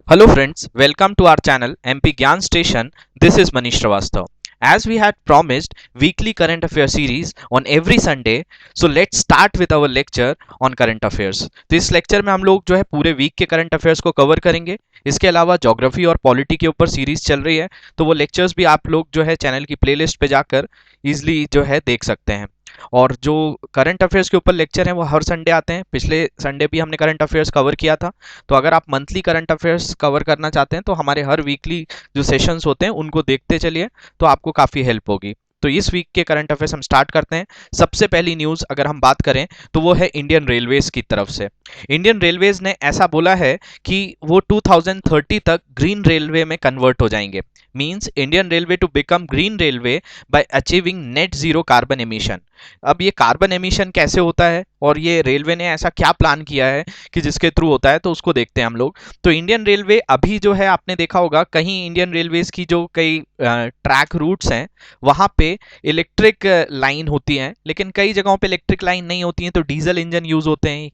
Hello friends, welcome to our channel MP Gyan Station. This is Manish Srivastava. As we had promised weekly current affairs series on every Sunday, so let's start with our lecture on current affairs. तो इस lecture में हम लोग जो है पूरे week के current affairs को कवर करेंगे। इसके अलावा ज्योग्राफी और पॉलिटी के ऊपर सीरीज चल रही है, तो वो लेक्चर्स भी आप लोग जो है चैनल की प्लेलिस्ट पे जाकर इजीली जो है देख सकते हैं। और जो करंट अफेयर्स के ऊपर लेक्चर हैं वो हर संडे आते हैं। पिछले संडे भी हमने करंट अफेयर्स कवर किया था। तो अगर आप मंथली करंट अफेयर्स कवर करना चाहते हैं तो हमारे हर वीकली जो सेशंस होते हैं उनको देखते चलिए, तो आपको काफ़ी हेल्प होगी। तो इस वीक के करंट अफेयर्स हम स्टार्ट करते हैं। सबसे पहली न्यूज़ अगर हम बात करें तो वो है इंडियन रेलवेज की तरफ से। इंडियन रेलवेज ने ऐसा बोला है कि वो 2030 तक ग्रीन रेलवे में कन्वर्ट हो जाएंगे। Means Indian railway to become green railway by achieving net zero carbon emission. अब ये कार्बन एमिशन कैसे होता है और ये रेलवे ने ऐसा क्या प्लान किया है कि जिसके थ्रू होता है, तो उसको देखते हैं हम लोग। तो इंडियन रेलवे अभी जो है, आपने देखा होगा कहीं इंडियन रेलवेज की जो कई ट्रैक रूट्स हैं वहाँ पे इलेक्ट्रिक लाइन होती हैं, लेकिन कई जगहों पे इलेक्ट्रिक लाइन नहीं होती हैं, तो डीजल इंजन यूज होते हैं।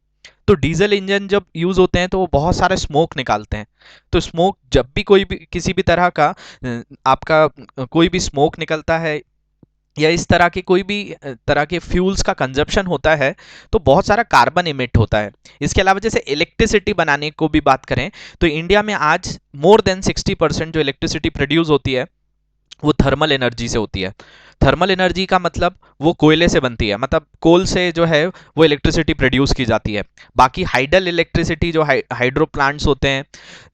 तो डीजल इंजन जब यूज होते हैं तो वो बहुत सारे स्मोक निकालते हैं। तो स्मोक जब भी कोई भी किसी भी तरह का आपका कोई भी स्मोक निकलता है या इस तरह के कोई भी तरह के फ्यूल्स का कंजप्शन होता है, तो बहुत सारा कार्बन इमिट होता है। इसके अलावा जैसे इलेक्ट्रिसिटी बनाने को भी बात करें तो इंडिया में आज मोर देन 60% जो इलेक्ट्रिसिटी प्रोड्यूस होती है वो थर्मल एनर्जी से होती है। थर्मल एनर्जी का मतलब वो कोयले से बनती है, मतलब कोल से जो है वो इलेक्ट्रिसिटी प्रोड्यूस की जाती है। बाकी हाइडल इलेक्ट्रिसिटी जो हाइड्रो प्लांट्स होते हैं,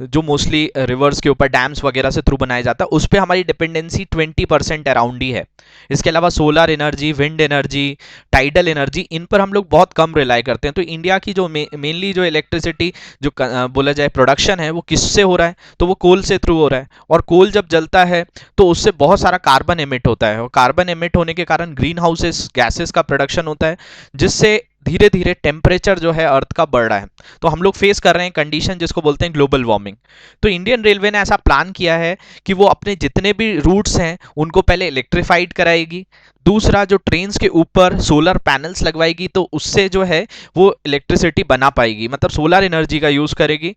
जो मोस्टली रिवर्स के ऊपर डैम्स वगैरह से थ्रू बनाया जाता है, उस पर हमारी डिपेंडेंसी 20% अराउंड ही है। इसके अलावा solar energy, wind energy, tidal energy, इन पर हम लोग बहुत कम रिलाई करते हैं। तो इंडिया की जो मेनली जो इलेक्ट्रिसिटी जो बोला जाए प्रोडक्शन है वो किससे हो रहा है, तो वो कोल से थ्रू हो रहा है। और कोल जब जलता है तो उससे बहुत सारा कार्बन एमिट होता है, और कार्बन एमिट होने के कारण ग्रीन हाउसेस गैसेस का प्रोडक्शन होता है, जिससे धीरे धीरे टेम्परेचर जो है अर्थ का बढ़ रहा है। तो हम लोग फेस कर रहे हैं कंडीशन जिसको बोलते हैं ग्लोबल वार्मिंग। तो इंडियन रेलवे ने ऐसा प्लान किया है कि वो अपने जितने भी रूट्स हैं उनको पहले इलेक्ट्रीफाइड कराएगी। दूसरा, जो ट्रेन्स के ऊपर सोलर पैनल्स लगवाएगी, तो उससे जो है वो इलेक्ट्रिसिटी बना पाएगी, मतलब सोलर एनर्जी का यूज़ करेगी।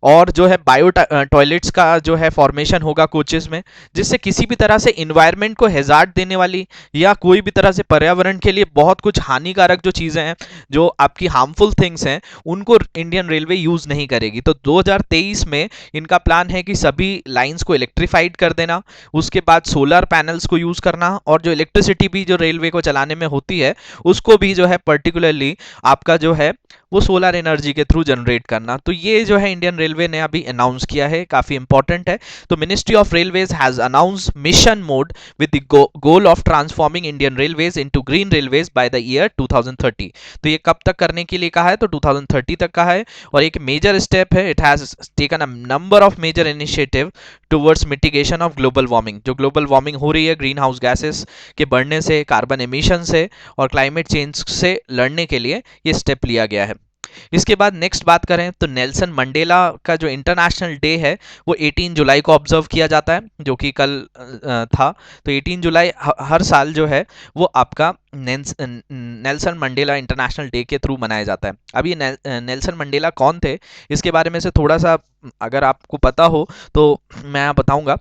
और जो है बायो टॉयलेट्स का जो है फॉर्मेशन होगा कोचेस में, जिससे किसी भी तरह से इन्वायरमेंट को हैजार्ड देने वाली या कोई भी तरह से पर्यावरण के लिए बहुत कुछ हानिकारक जो चीज़ें हैं, जो आपकी हार्मफुल थिंग्स हैं, उनको इंडियन रेलवे यूज़ नहीं करेगी। तो 2023 में इनका प्लान है कि सभी लाइंस को इलेक्ट्रीफाइड कर देना, उसके बाद सोलर पैनल्स को यूज़ करना, और जो इलेक्ट्रिसिटी भी जो रेलवे को चलाने में होती है उसको भी जो है पर्टिकुलरली आपका जो है वो सोलर एनर्जी के थ्रू जनरेट करना। तो ये जो है इंडियन रेलवे ने अभी अनाउंस किया है, काफ़ी इंपॉर्टेंट है। तो ministry of railways has announce mission mode with the goal of transforming Indian railways into green railways by the year 2030। तो ये कब तक करने के लिए कहा है, तो 2030 तक कहा है। और एक मेजर स्टेप है, it has taken a number of major initiative towards mitigation of global warming. जो ग्लोबल वार्मिंग हो रही है ग्रीन हाउस गैसेस के बढ़ने से, कार्बन एमिशन से और क्लाइमेट चेंज से लड़ने के लिए ये स्टेप लिया गया है। इसके बाद नेक्स्ट बात करें तो नेल्सन मंडेला का जो इंटरनेशनल डे है वो 18 जुलाई को ऑब्जर्व किया जाता है, जो कि कल था। तो 18 जुलाई हर साल जो है वो आपका नेल्सन मंडेला इंटरनेशनल डे के थ्रू मनाया जाता है। अब ये नेल्सन मंडेला कौन थे, इसके बारे में से थोड़ा सा अगर आपको पता हो तो मैं बताऊंगा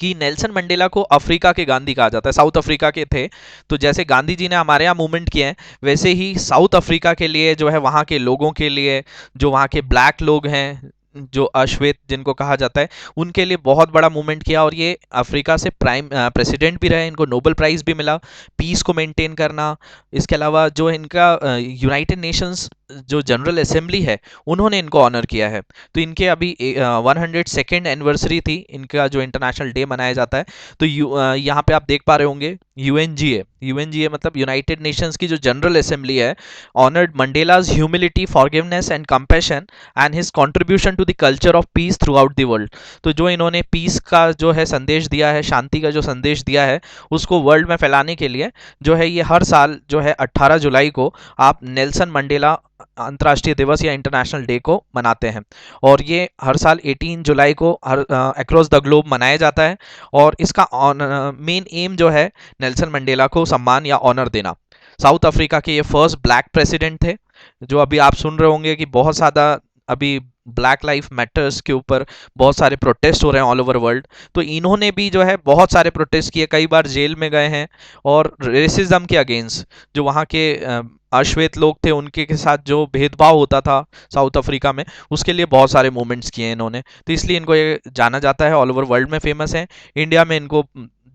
कि नेल्सन मंडेला को अफ्रीका के गांधी कहा जाता है, साउथ अफ्रीका के थे। तो जैसे गांधी जी ने हमारे यहाँ मूवमेंट किए हैं, वैसे ही साउथ अफ्रीका के लिए जो है वहाँ के लोगों के लिए, जो वहाँ के ब्लैक लोग हैं, जो अश्वेत जिनको कहा जाता है, उनके लिए बहुत बड़ा मूवमेंट किया। और ये अफ्रीका से प्राइम प्रेसिडेंट भी रहे, इनको नोबेल प्राइज़ भी मिला पीस को मेंटेन करना। इसके अलावा जो इनका यूनाइटेड नेशंस जो जनरल असेंबली है उन्होंने इनको ऑनर किया है। तो इनके अभी 102nd एनिवर्सरी थी, इनका जो इंटरनेशनल डे मनाया जाता है। तो यहाँ पे आप देख पा रहे होंगे यूएनजीए मतलब यूनाइटेड नेशंस की जो जनरल असेंबली है, honoured Mandela's humility, forgiveness and compassion and his contribution to the culture of peace throughout the world. तो जो इन्होंने पीस का जो है संदेश दिया है, शांति का जो संदेश दिया है, उसको वर्ल्ड में फैलाने के लिए जो है ये हर साल जो है 18 जुलाई को आप नेल्सन मंडेला अंतर्राष्ट्रीय दिवस या इंटरनेशनल डे को मनाते हैं। और ये हर साल 18 जुलाई को हर अक्रॉस द ग्लोब मनाया जाता है। और इसका मेन एम जो है नेल्सन मंडेला को सम्मान या ऑनर देना। साउथ अफ्रीका के ये फर्स्ट ब्लैक प्रेसिडेंट थे, जो अभी आप सुन रहे होंगे कि बहुत ज़्यादा अभी ब्लैक लाइफ मैटर्स के ऊपर बहुत सारे प्रोटेस्ट हो रहे हैं ऑल ओवर वर्ल्ड। तो इन्होंने भी जो है बहुत सारे प्रोटेस्ट किए, कई बार जेल में गए हैं, और रेसिज्म के अगेंस्ट जो वहाँ के अश्वेत लोग थे उनके के साथ जो भेदभाव होता था साउथ अफ्रीका में, उसके लिए बहुत सारे मूवमेंट्स किए हैं इन्होंने। तो इसलिए इनको ये जाना जाता है, ऑल ओवर वर्ल्ड में फेमस है। इंडिया में इनको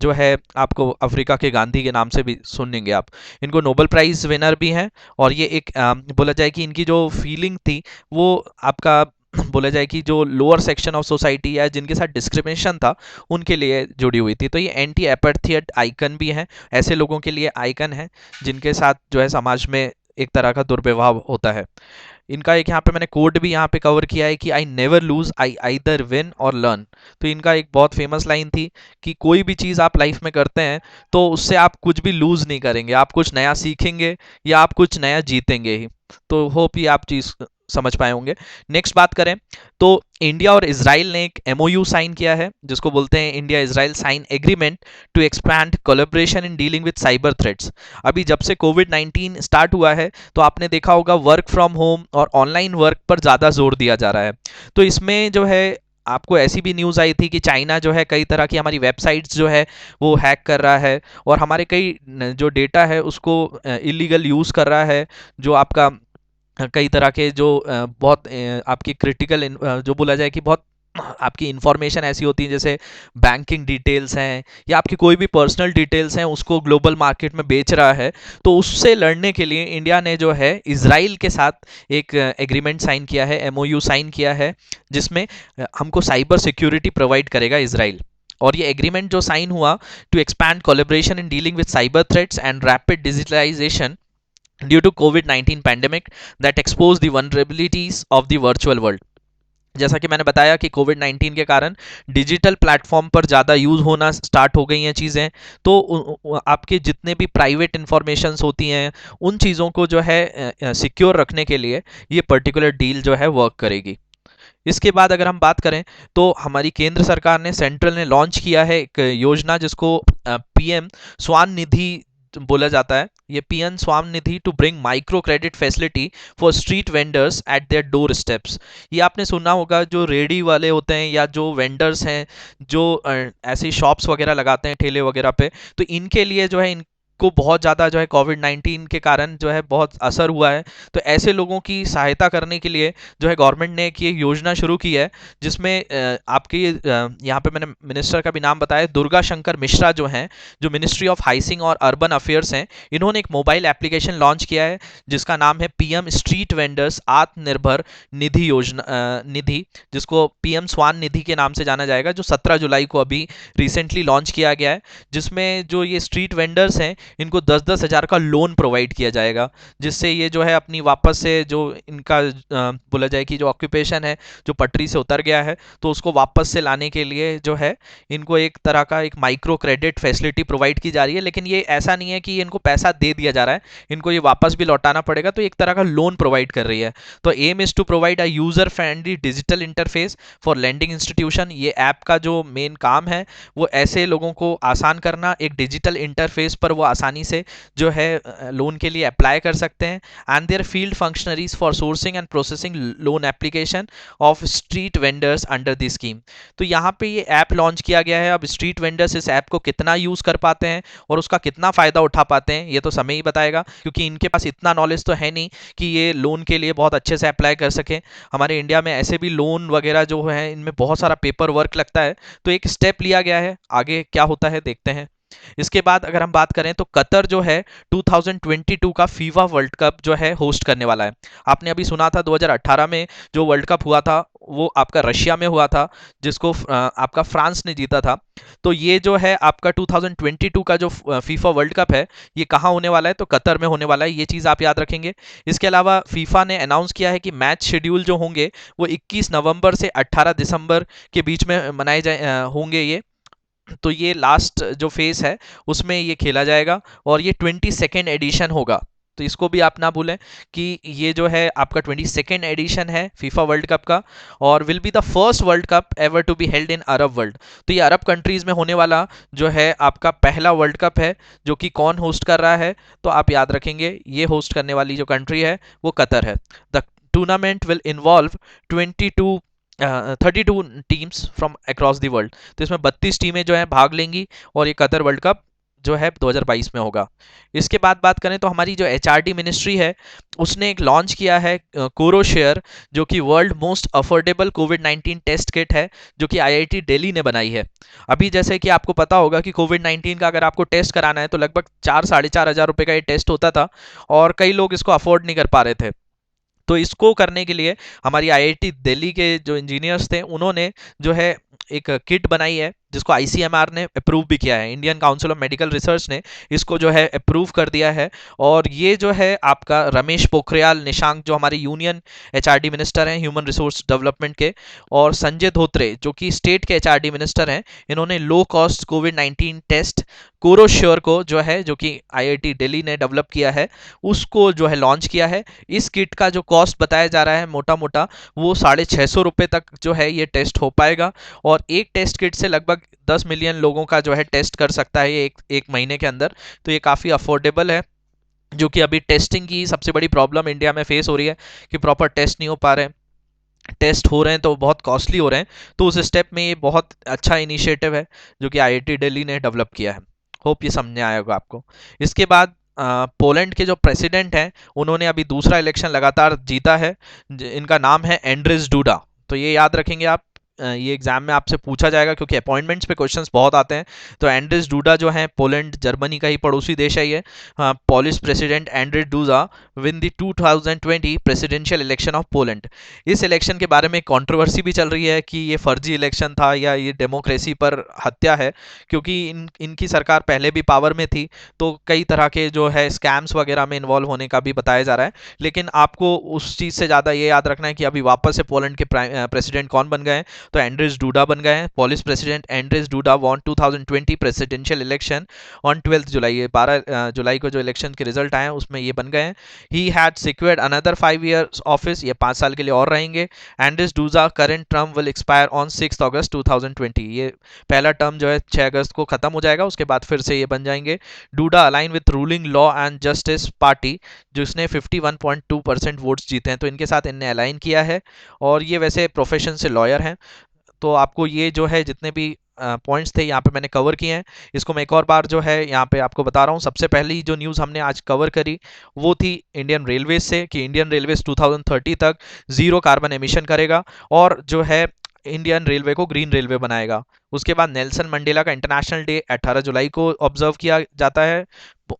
जो है आपको अफ्रीका के गांधी के नाम से भी सुनेंगे आप। इनको नोबेल प्राइज विनर भी हैं, और ये एक बोला जाए कि इनकी जो फीलिंग थी वो आपका बोला जाए कि जो लोअर सेक्शन ऑफ सोसाइटी या जिनके साथ डिस्क्रिमिनेशन था उनके लिए जुड़ी हुई थी। तो ये एंटी एपैथियट आइकन भी है, ऐसे लोगों के लिए आइकन है जिनके साथ जो है समाज में एक तरह का दुर्व्यवहार होता है। इनका एक यहाँ पे मैंने कोड भी यहाँ पे कवर किया है कि I never lose, I either win और लर्न। तो इनका एक बहुत फेमस लाइन थी कि कोई भी चीज़ आप लाइफ में करते हैं तो उससे आप कुछ भी लूज नहीं करेंगे, आप कुछ नया सीखेंगे या आप कुछ नया जीतेंगे ही। तो होप ये आप चीज़ समझ पाए होंगे। नेक्स्ट बात करें तो इंडिया और इसराइल ने एक एमओयू साइन किया है जिसको बोलते हैं India Israel sign agreement to expand collaboration in dealing with cyber threats. अभी जब से कोविड 19 स्टार्ट हुआ है तो आपने देखा होगा वर्क फ्रॉम होम और ऑनलाइन वर्क पर ज़्यादा जोर दिया जा रहा है। तो इसमें जो है आपको ऐसी भी न्यूज़ आई थी कि चाइना जो है कई तरह की हमारी वेबसाइट्स जो है वो हैक कर रहा है, और हमारे कई जो डेटा है उसको इलीगल यूज़ कर रहा है। जो आपका कई तरह के जो बहुत आपकी क्रिटिकल जो बोला जाए कि बहुत आपकी इंफॉर्मेशन ऐसी होती है जैसे बैंकिंग डिटेल्स हैं या आपकी कोई भी पर्सनल डिटेल्स हैं उसको ग्लोबल मार्केट में बेच रहा है। तो उससे लड़ने के लिए इंडिया ने जो है इजराइल के साथ एक एग्रीमेंट साइन किया है, एमओयू साइन किया है, जिसमें हमको साइबर सिक्योरिटी प्रोवाइड करेगा इजराइल। और ये एग्रीमेंट जो साइन हुआ to expand collaboration in dealing with cyber threats and rapid digitalisation due to COVID-19 pandemic that exposed the vulnerabilities of the virtual world। जैसा कि मैंने बताया कि कोविड 19 के कारण डिजिटल प्लेटफॉर्म पर ज़्यादा यूज़ होना स्टार्ट हो गई हैं चीज़ें। तो आपके जितने भी प्राइवेट इंफॉर्मेशंस होती हैं उन चीज़ों को जो है सिक्योर रखने के लिए ये पर्टिकुलर डील जो है वर्क करेगी। इसके बाद अगर हम बात करें तो हमारी केंद्र सरकार ने, सेंट्रल ने लॉन्च किया है एक योजना जिसको पीएम स्वान निधि बोला जाता है। ये PM Svanidhi to bring micro credit facility for street vendors at their door steps. ये आपने सुना होगा जो रेडी वाले होते हैं या जो वेंडर्स हैं जो ऐसी शॉप्स वगैरह लगाते हैं ठेले वगैरह पे, तो इनके लिए जो है को बहुत ज़्यादा जो है कोविड 19 के कारण जो है बहुत असर हुआ है। तो ऐसे लोगों की सहायता करने के लिए जो है गवर्नमेंट ने एक ये योजना शुरू की है जिसमें आपके यहाँ पे मैंने मिनिस्टर का भी नाम बताया, दुर्गा शंकर मिश्रा जो हैं, जो मिनिस्ट्री ऑफ हाउसिंग और अर्बन अफेयर्स हैं, इन्होंने एक मोबाइल एप्लीकेशन लॉन्च किया है जिसका नाम है PM street vendors Atmanirbhar Nidhi योजना निधि, जिसको पीएम स्वान निधि के नाम से जाना जाएगा, जो 17 जुलाई को अभी रिसेंटली लॉन्च किया गया है। जिसमें जो ये स्ट्रीट वेंडर्स हैं इनको 10-10 हज़ार का लोन प्रोवाइड किया जाएगा, जिससे ये जो है अपनी वापस से जो इनका बोला जाए कि जो ऑक्यूपेशन है जो पटरी से उतर गया है तो उसको वापस से लाने के लिए जो है इनको एक तरह का एक माइक्रो क्रेडिट फैसिलिटी प्रोवाइड की जा रही है। लेकिन ये ऐसा नहीं है कि इनको पैसा दे दिया जा रहा है, इनको ये वापस भी लौटाना पड़ेगा। तो एक तरह का लोन प्रोवाइड कर रही है। तो aim is to provide a user friendly digital interface for lending institution. ये ऐप का जो मेन काम है वो ऐसे लोगों को आसान करना, एक डिजिटल इंटरफेस पर वो आसानी से जो है लोन के लिए अप्लाई कर सकते हैं। And their field functionaries for sourcing and processing loan application of street vendors under the scheme. तो यहाँ पे ये ऐप लॉन्च किया गया है। अब स्ट्रीट वेंडर्स इस ऐप को कितना यूज़ कर पाते हैं और उसका कितना फ़ायदा उठा पाते हैं ये तो समय ही बताएगा, क्योंकि इनके पास इतना नॉलेज तो है नहीं कि ये लोन के लिए बहुत अच्छे से अप्लाई कर सकें। हमारे इंडिया में ऐसे भी लोन वगैरह जो है इनमें बहुत सारा पेपर वर्क लगता है। तो एक स्टेप लिया गया है, आगे क्या होता है देखते हैं। इसके बाद अगर हम बात करें तो कतर जो है 2022 का फीफा वर्ल्ड कप जो है होस्ट करने वाला है। आपने अभी सुना था 2018 में जो वर्ल्ड कप हुआ था वो आपका रशिया में हुआ था, जिसको आपका फ्रांस ने जीता था। तो ये जो है आपका 2022 का जो फीफा वर्ल्ड कप है ये कहाँ होने वाला है, तो कतर में होने वाला है। ये चीज़ आप याद रखेंगे। इसके अलावा फीफा ने अनाउंस किया है कि मैच शेड्यूल जो होंगे वो 21 नवंबर से 18 दिसंबर के बीच में मनाए जाए होंगे ये। तो ये लास्ट जो फेस है उसमें ये खेला जाएगा और ये 22nd एडिशन होगा। तो इसको भी आप ना भूलें कि ये जो है आपका 22nd एडिशन है फीफा वर्ल्ड कप का, और will be the first world cup ever to be held in Arab world. तो ये अरब कंट्रीज़ में होने वाला जो है आपका पहला वर्ल्ड कप है। जो कि कौन होस्ट कर रहा है, तो आप याद रखेंगे ये होस्ट करने वाली जो कंट्री है वो कतर है। The tournament will involve 22 32 teams from across the world. तो इसमें 32 टीमें जो है भाग लेंगी और ये कतर वर्ल्ड कप जो है 2022 में होगा। इसके बाद बात करें तो हमारी जो एचआरडी मिनिस्ट्री है उसने एक लॉन्च किया है कोरोशेयर, जो कि world most affordable COVID 19 test kit है, जो कि आईआईटी दिल्ली ने बनाई है। अभी जैसे कि आपको पता होगा कि कोविड 19 का अगर आपको टेस्ट कराना है तो लगभग 4 साढ़े 4 हज़ार रुपये का ये टेस्ट होता था और कई लोग इसको अफोर्ड नहीं कर पा रहे थे। तो इसको करने के लिए हमारी आईआईटी दिल्ली के जो इंजीनियर्स थे उन्होंने जो है एक किट बनाई है जिसको आईसीएमआर ने अप्रूव भी किया है। Indian council of medical research ने इसको जो है अप्रूव कर दिया है। और ये जो है आपका रमेश पोखरियाल निशांक जो हमारे यूनियन एचआरडी मिनिस्टर हैं ह्यूमन रिसोर्स डेवलपमेंट के, और संजय धोत्रे जो कि स्टेट के एचआरडी मिनिस्टर हैं, इन्होंने लो कॉस्ट कोविड 19 टेस्ट कोरोश्योर को जो है, जो कि आईआईटी दिल्ली ने डेवलप किया है, उसको जो है लॉन्च किया है। इस किट का जो कॉस्ट बताया जा रहा है मोटा मोटा वो 650 रुपये तक जो है ये टेस्ट हो पाएगा। और एक टेस्ट किट से लगभग 10 मिलियन लोगों का जो है टेस्ट कर सकता है ये एक महीने के अंदर। तो ये काफ़ी अफोर्डेबल है, जो कि अभी टेस्टिंग की सबसे बड़ी प्रॉब्लम इंडिया में फेस हो रही है कि प्रॉपर टेस्ट नहीं हो पा रहे हैं, टेस्ट हो रहे हैं तो बहुत कॉस्टली हो रहे हैं। तो उस स्टेप में ये बहुत अच्छा इनिशिएटिव है जो कि आईआईटी दिल्ली ने डेवलप किया है। होप ये समझ आया होगा आपको। इसके बाद पोलैंड के जो प्रेसिडेंट हैं उन्होंने अभी दूसरा इलेक्शन लगातार जीता है। इनका नाम है एंड्रेस डूडा। तो ये याद रखेंगे आप, ये एग्जाम में आपसे पूछा जाएगा क्योंकि अपॉइंटमेंट्स पे क्वेश्चंस बहुत आते हैं। तो एंड्रेस डूडा जो है, पोलैंड जर्मनी का ही पड़ोसी देश है ये। Polish president Andrzej Duda win the 2020 presidential election of Poland. इस इलेक्शन के बारे में कंट्रोवर्सी भी चल रही है कि ये फर्जी इलेक्शन था या ये डेमोक्रेसी पर हत्या है, क्योंकि इनकी सरकार पहले भी पावर में थी तो कई तरह के जो है स्कैम्स वगैरह में इन्वॉल्व होने का भी बताया जा रहा है। लेकिन आपको उस चीज़ से ज़्यादा ये याद रखना है कि अभी वापस से पोलैंड के प्रेसिडेंट कौन बन गए हैं, तो एंड्रेस डूडा बन गए हैं। Polish president Andrzej Duda won 2020 presidential election on 12 July. ये 12 जुलाई को जो इलेक्शन के रिजल्ट आए हैं उसमें ये बन गए हैं। He had secured another 5 years office, ये 5 साल के लिए और रहेंगे। Andrzej Duda current term will expire on 6 August 2020। ये पहला टर्म जो है 6 अगस्त को खत्म हो जाएगा, उसके बाद फिर से ये बन जाएंगे। DUDA align with ruling law and justice party, जिसने 51.2% वोट्स जीते हैं, तो इनके साथ इनने अलाइन किया है। और ये वैसे प्रोफेशन से लॉयर हैं। तो आपको ये जो है जितने भी पॉइंट्स थे यहाँ पे मैंने कवर किए हैं। इसको मैं एक और बार जो है यहाँ पे आपको बता रहा हूँ। सबसे पहली जो न्यूज़ हमने आज कवर करी वो थी इंडियन रेलवेज से, कि इंडियन रेलवेज 2030 तक जीरो कार्बन एमिशन करेगा और जो है इंडियन रेलवे को ग्रीन रेलवे बनाएगा। उसके बाद नेल्सन मंडेला का इंटरनेशनल डे 18 जुलाई को ऑब्जर्व किया जाता है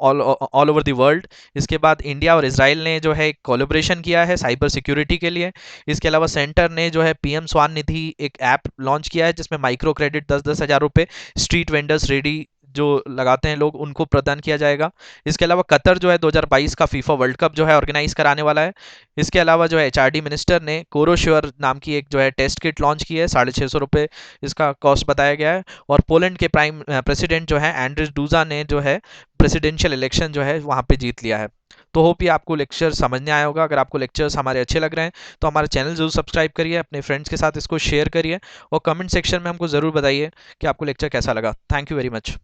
ऑल ओवर द वर्ल्ड। इसके बाद इंडिया और इसराइल ने जो है कोलैबोरेशन किया है साइबर सिक्योरिटी के लिए। इसके अलावा सेंटर ने जो है पीएम स्वान निधि एक ऐप लॉन्च किया है जिसमें माइक्रो क्रेडिट 10-10 हज़ार रुपये स्ट्रीट वेंडर्स रेडी जो लगाते हैं लोग उनको प्रदान किया जाएगा। इसके अलावा कतर जो है 2022 का फीफा वर्ल्ड कप जो है ऑर्गेनाइज कराने वाला है। इसके अलावा जो है एचआरडी मिनिस्टर ने कोरोश्योर नाम की एक जो है टेस्ट किट लॉन्च की है, 650 रुपये इसका कॉस्ट बताया गया है। और पोलैंड के प्रेसिडेंट जो है एंड्रेस डूजा ने जो है प्रेसिडेंशियल इलेक्शन जो है वहाँ पे जीत लिया है। तो होप ये आपको लेक्चर समझने आया होगा। अगर आपको लेक्चर्स हमारे अच्छे लग रहे हैं तो हमारे चैनल जरूर सब्सक्राइब करिए, अपने फ्रेंड्स के साथ इसको शेयर करिए और कमेंट सेक्शन में हमको ज़रूर बताइए कि आपको लेक्चर कैसा लगा। Thank you very much.